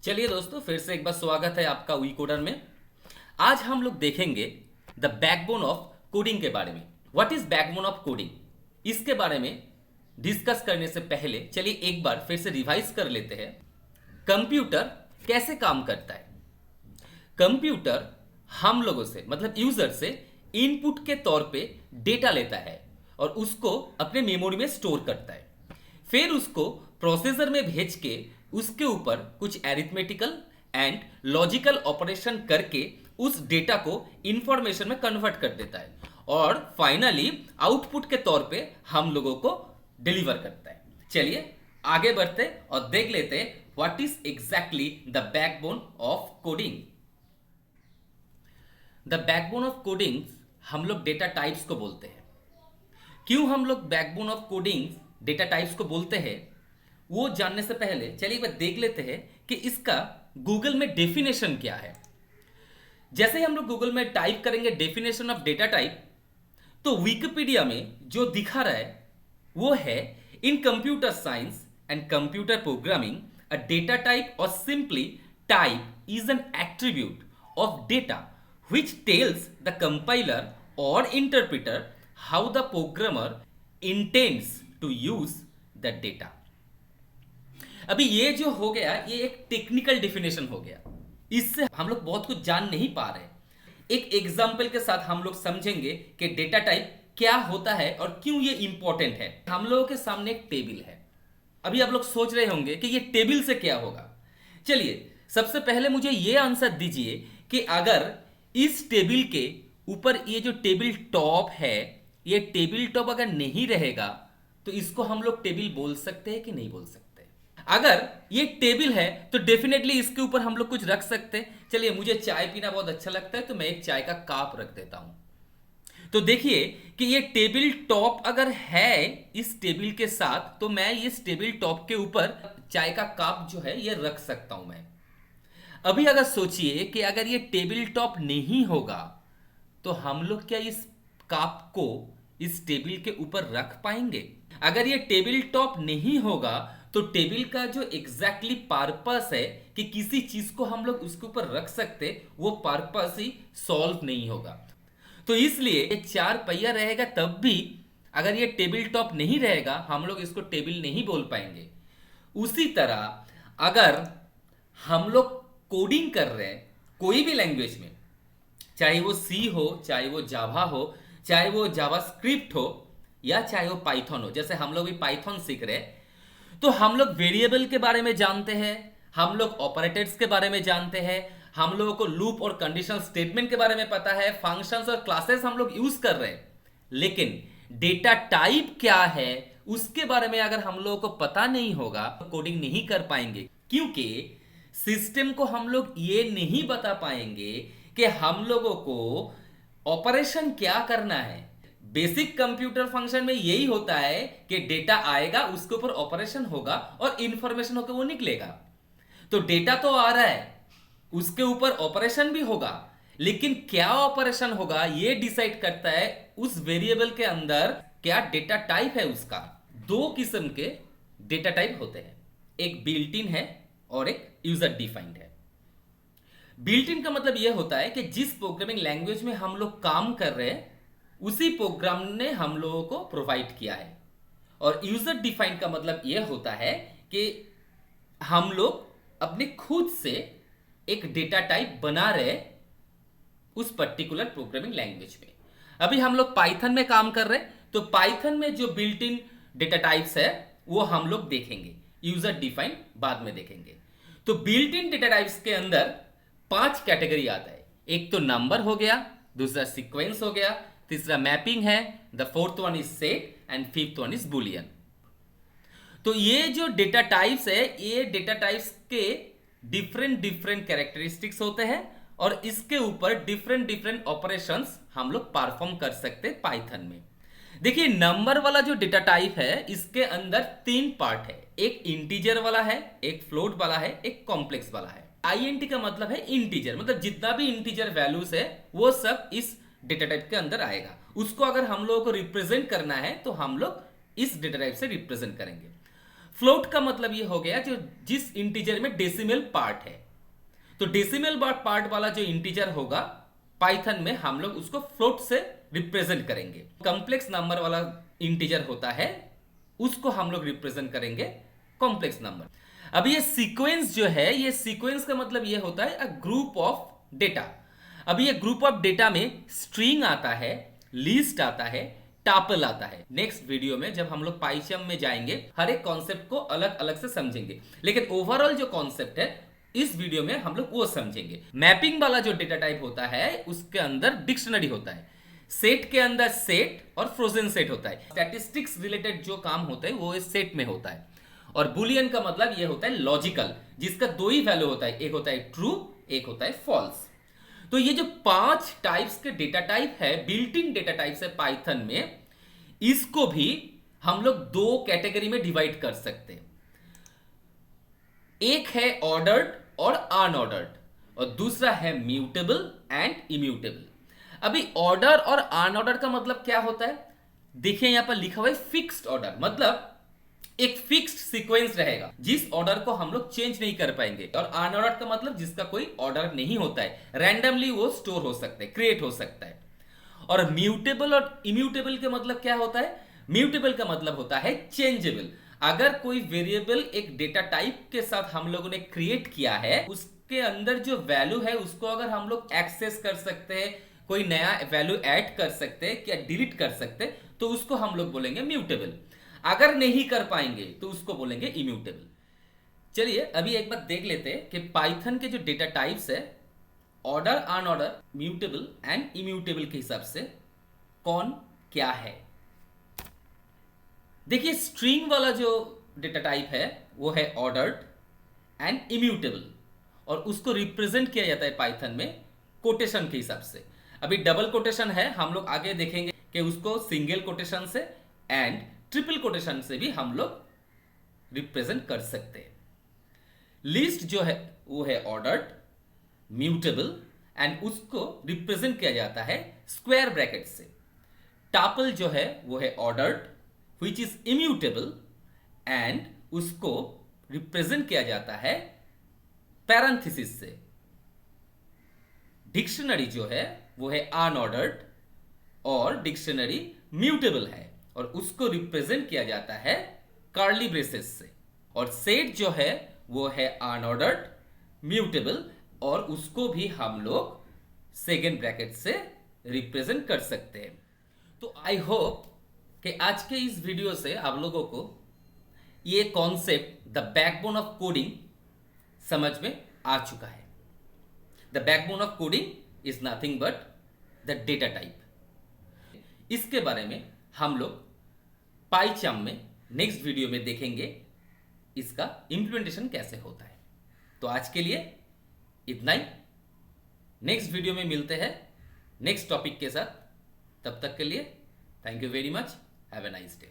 चलिए दोस्तों, फिर से एक बार स्वागत है आपका वी कोडर में। आज हम लोग देखेंगे द बैकबोन ऑफ कोडिंग के बारे में। What is backbone of coding, इसके बारे में डिस्कस करने से पहले चलिए एक बार फिर से रिवाइज कर लेते हैं। कंप्यूटर कैसे काम करता है। कंप्यूटर हम लोगों से मतलब यूजर से इनपुट के तौर पे डेटा लेता है और उसको अपने मेमोरी में स्टोर करता है। फिर उसको प्रोसेसर में भेज के उसके ऊपर कुछ एरिथमेटिकल एंड लॉजिकल ऑपरेशन करके उस डेटा को इंफॉर्मेशन में कन्वर्ट कर देता है और फाइनली आउटपुट के तौर पे हम लोगों को डिलीवर करता है। चलिए आगे बढ़ते और देख लेते हैं what is exactly the backbone of coding. The backbone of coding हम लोग डेटा टाइप्स को बोलते हैं। क्यों हम लोग backbone of coding data types को बोलते हैं, वो जानने से पहले चलिए एक बार देख लेते हैं कि इसका गूगल में डेफिनेशन क्या है। जैसे ही हम लोग गूगल में टाइप करेंगे डेफिनेशन ऑफ डेटा टाइप, तो विकिपीडिया में जो दिखा रहा है वो है in computer science and computer programming a data type or simply type is an attribute of data which tells the compiler or interpreter how the programmer intends to use the data। अभी ये जो हो गया ये एक technical definition हो गया, इससे हम लोग बहुत कुछ जान नहीं पा रहे। एक एग्जाम्पल के साथ हम लोग समझेंगे कि डेटा टाइप क्या होता है और क्यों ये इंपॉर्टेंट है। हम लोगों के सामने एक टेबल है। अभी आप लोग सोच रहे होंगे कि ये टेबल से क्या होगा। चलिए सबसे पहले मुझे ये आंसर दीजिए कि अगर इस टेबल के ऊपर ये जो टेबल टॉप है, ये टेबल टॉप अगर नहीं रहेगा तो इसको हम लोग टेबल बोल सकते हैं कि नहीं बोल सकते। अगर ये टेबल है तो डेफिनेटली इसके ऊपर हम लोग कुछ रख सकते हैं। चलिए मुझे चाय पीना बहुत अच्छा लगता है तो मैं एक चाय का कप रख देता हूं। तो देखिए कि ये टेबल टॉप अगर है इस टेबल के साथ तो मैं इस टेबल टॉप के ऊपर चाय का कप जो है ये रख सकता हूं मैं। अभी अगर सोचिए कि अगर ये टेबल टॉप नहीं होगा तो हम लोग क्या इस कप को इस टेबल के ऊपर रख पाएंगे। अगर ये टेबल टॉप नहीं होगा तो टेबल का जो एग्जैक्टली पर्पस है कि किसी चीज को हम लोग उसके ऊपर रख सकते, वो पर्पस ही सॉल्व नहीं होगा। तो इसलिए ये चार पहिया रहेगा तब भी अगर ये टेबल टॉप नहीं रहेगा हम लोग इसको टेबल नहीं बोल पाएंगे। उसी तरह अगर हम लोग कोडिंग कर रहे हैं कोई भी लैंग्वेज में, चाहे वो सी हो, चाहे वो जावा हो, चाहे वो जावास्क्रिप्ट हो या चाहे वो पाइथन हो, जैसे हम लोग भी पाइथन सीख रहे हैं, तो हम लोग वेरिएबल के बारे में जानते हैं, हम लोग ऑपरेटर्स के बारे में जानते हैं, हम लोगों को लूप और कंडीशनल स्टेटमेंट के बारे में पता है, फंक्शंस और क्लासेस हम लोग यूज कर रहे हैं। लेकिन डेटा टाइप क्या है उसके बारे में अगर हम लोगों को पता नहीं होगा तो कोडिंग नहीं कर पाएंगे, क्योंकि सिस्टम को हम लोग ये नहीं बता पाएंगे कि हम लोगों को ऑपरेशन क्या करना है। बेसिक कंप्यूटर फंक्शन में यही होता है कि डेटा आएगा, उसके ऊपर ऑपरेशन होगा और इंफॉर्मेशन होकर वो निकलेगा। तो डेटा तो आ रहा है, उसके ऊपर ऑपरेशन भी होगा, लेकिन क्या ऑपरेशन होगा ये डिसाइड करता है उस वेरिएबल के अंदर क्या डेटा टाइप है उसका। दो किस्म के डेटा टाइप होते हैं, एक बिल्ट इन है और एक यूजर डिफाइंड है। बिल्ट इन का मतलब यह होता है कि जिस प्रोग्रामिंग लैंग्वेज में हम लोग काम कर रहे हैं उसी प्रोग्राम ने हम लोगों को प्रोवाइड किया है। और यूजर डिफाइंड का मतलब यह होता है कि हम लोग अपने खुद से एक डेटा टाइप बना रहे उस पर्टिकुलर प्रोग्रामिंग लैंग्वेज में। अभी हम लोग पाइथन में काम कर रहे हैं तो पाइथन में जो बिल्ट इन डेटा टाइप्स है वो हम लोग देखेंगे, यूजर डिफाइंड बाद में देखेंगे। तो बिल्ट इन डेटा टाइप्स के अंदर 5 कैटेगरी आता है। एक तो नंबर हो गया, दूसरा सीक्वेंस हो गया, तीसरा मैपिंग है, the fourth one is set and fifth one is Boolean. तो ये जो डेटा टाइप्स है ये डेटा टाइप्स के डिफरेंट कैरेक्टरिस्टिक्स होते हैं और इसके ऊपर डिफरेंट ऑपरेशंस हम लोग परफॉर्म कर सकते हैं पाइथन में। देखिए नंबर वाला जो डेटा टाइप है इसके अंदर 3 पार्ट है, एक इंटीजर वाला है, एक फ्लोट वाला है, एक कॉम्प्लेक्स वाला है। आईएनटी का मतलब है इंटीजर, मतलब जितना भी इंटीजर वैल्यूज है वो सब इस डेटा टाइप के अंदर आएगा। उसको अगर हम लोगों को रिप्रेजेंट करना है तो हम लोग इस डेटा टाइप से रिप्रेजेंट करेंगे। फ्लोट का मतलब ये हो गया जो जिस इंटीजर में डेसिमल पार्ट है। तो डेसिमल पार्ट वाला जो इंटीजर होगा पाइथन में हम लोग उसको फ्लोट से रिप्रेजेंट करेंगे। कॉम्प्लेक्स नंबर वाला इंटीजर होता है उसको हम लोग रिप्रेजेंट करेंगे कॉम्प्लेक्स नंबर। अब ये सीक्वेंस जो है, ये सीक्वेंस का मतलब ये होता है अ ग्रुप ऑफ डेटा। अब ये ग्रुप ऑफ डेटा में स्ट्रिंग आता है, लिस्ट आता है, टापल आता है। नेक्स्ट वीडियो में जब हम लोग पाइथन में जाएंगे हर एक कॉन्सेप्ट को अलग अलग से समझेंगे, लेकिन ओवरऑल जो कॉन्सेप्ट है इस वीडियो में हम लोग वो समझेंगे। मैपिंग वाला जो डेटा टाइप होता है उसके अंदर डिक्शनरी होता है, सेट के अंदर सेट और फ्रोजन सेट होता है। स्टैटिस्टिक्स रिलेटेड जो काम होता है वो इस सेट में होता है। और बुलियन का मतलब ये होता है लॉजिकल, जिसका दो ही वैल्यू होता है, एक होता है ट्रू, एक होता है फॉल्स। तो ये जो 5 टाइप्स के डेटा टाइप है, बिल्ट इन डेटा टाइप्स है पाइथन में, इसको भी हम लोग 2 कैटेगरी में डिवाइड कर सकते हैं। एक है ऑर्डर्ड और अनऑर्डर्ड और दूसरा है म्यूटेबल एंड इम्यूटेबल। अभी ऑर्डर और अनऑर्डर का मतलब क्या होता है, देखिए यहां पर लिखा हुआ है फिक्स्ड ऑर्डर, मतलब एक फिक्स्ड सीक्वेंस रहेगा जिस ऑर्डर को हम लोग चेंज नहीं कर पाएंगे। और अनऑर्डर का मतलब जिसका कोई ऑर्डर नहीं होता है, रैंडमली वो स्टोर हो सकता है, क्रिएट हो सकता है। और म्यूटेबल और इम्यूटेबल का मतलब क्या होता है, म्यूटेबल का मतलब होता है चेंजेबल। अगर कोई वेरिएबल एक डेटा टाइप के साथ हम लोगों ने क्रिएट किया है, उसके अंदर जो वैल्यू है उसको अगर हम लोग एक्सेस कर सकते हैं, कोई नया वैल्यू ऐड कर सकते हैं या डिलीट कर सकते हैं, तो उसको हम लोग बोलेंगे म्यूटेबल। अगर नहीं कर पाएंगे तो उसको बोलेंगे इम्यूटेबल। चलिए अभी एक बार देख लेते हैं कि पाइथन के जो डेटा टाइप्स है order, unordered, mutable and immutable के हिसाब से कौन क्या है। देखिए स्ट्रिंग वाला जो डेटा टाइप है वो है ऑर्डर्ड एंड इम्यूटेबल और उसको रिप्रेजेंट किया जाता है पाइथन में कोटेशन के हिसाब से। अभी डबल कोटेशन है, हम लोग आगे देखेंगे कि उसको सिंगल कोटेशन से एंड ट्रिपल कोटेशन से भी हम लोग रिप्रेजेंट कर सकते हैं। लिस्ट जो है वो है ऑर्डर्ड, म्यूटेबल एंड उसको रिप्रेजेंट किया जाता है स्क्वायर ब्रैकेट से। टापल जो है वो है ordered which is immutable and उसको रिप्रेजेंट किया जाता है पैरेंथेसिस से। डिक्शनरी जो है वो है अनऑर्डर्ड और डिक्शनरी म्यूटेबल है और उसको रिप्रेजेंट किया जाता है कर्ली ब्रेसेस से। और सेट जो है वो है अनऑर्डर्ड, म्यूटेबल और उसको भी हम लोग सेकेंड ब्रैकेट से रिप्रेजेंट कर सकते हैं। तो आई होप कि आज के इस वीडियो से आप लोगों को ये concept the backbone of coding समझ में आ चुका है। The backbone of coding is nothing but the data type. इसके बारे में हम लोग पाइथन में नेक्स्ट वीडियो में देखेंगे इसका इंप्लीमेंटेशन कैसे होता है। तो आज के लिए इतना ही, नेक्स्ट वीडियो में मिलते हैं नेक्स्ट टॉपिक के साथ। तब तक के लिए thank you very much, have a nice day.